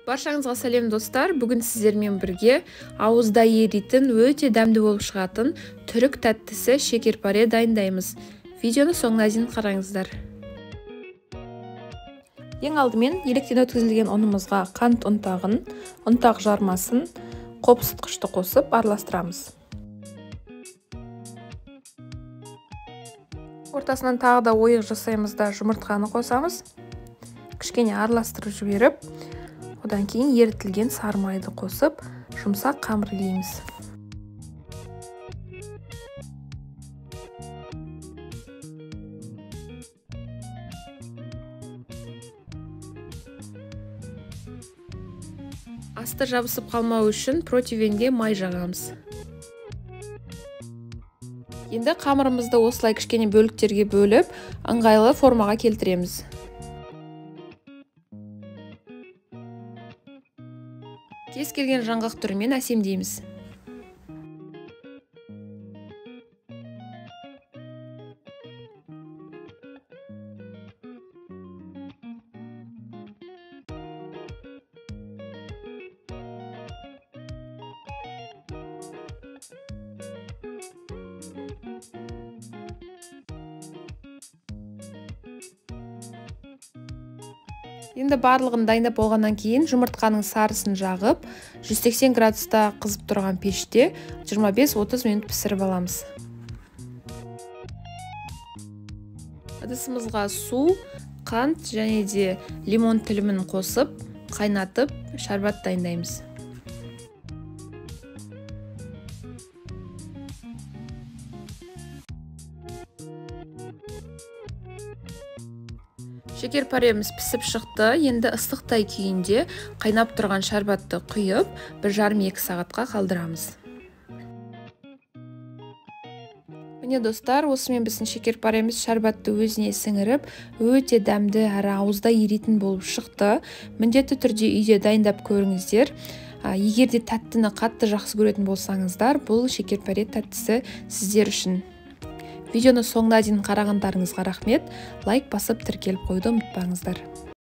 Баршаңызға сәлем достар. Бүгін сіздермен бірге ауызда еритін өте дәмді болып шығатын түрік тәттісі шекерпаре дайындаймыз. Видеоны соңына дейін қараңыздар. Ең алдымен електен өткізілген ұнымызға қант ұнтағын, ұнтақ жармасын, қопсытқышты қосып араластырамыз. Ортасынан тағы да ойық жасаймыз да жұмыртқаны қосамыз. Кішкене араластырып жіберіп, одан кейін ерітілген сары майды қосып, жұмсақ қамыр илейміз. Асты жабысып қалмау үшін противенге май жағамыз. Енді қамырымызды осылай кішкене бөліктерге бөліп, ыңғайлы формаға келтіреміз. Кез келген жаңғақ түрімен әсемдейміз. Енді барлығын дайындап болғаннан кейін жұмыртқаның сарысын жағып, 180 градуста қызып тұрған пеште 25-30 минут пісіріп аламыз. Ыдысымызға су, қант және де лимон тілімін қосып, қайнатып, шарбат дайындаймыз. Шекерпареміз пісіп шықты. Енді ыстықтай күйінде қайнап тұрған шарбатты құйып, 1,5-2 сағатқа қалдырамыз. Міне достар, осымен біздің шекерпареміз шарбатты өзіне сіңіріп, өте дәмді әрі ауызда еритін болып шықты. Міндетті түрде үйде дайындап көріңіздер. Егер де тәттіні қатты жақсы көретін болсаңыздар, бұл шекерпаре тәттісі сіздер үшін. Видеоны соңына дейін қарағандарыңызға рахмет. Лайк басып тіркеліп қойды ұмытпаңыздар.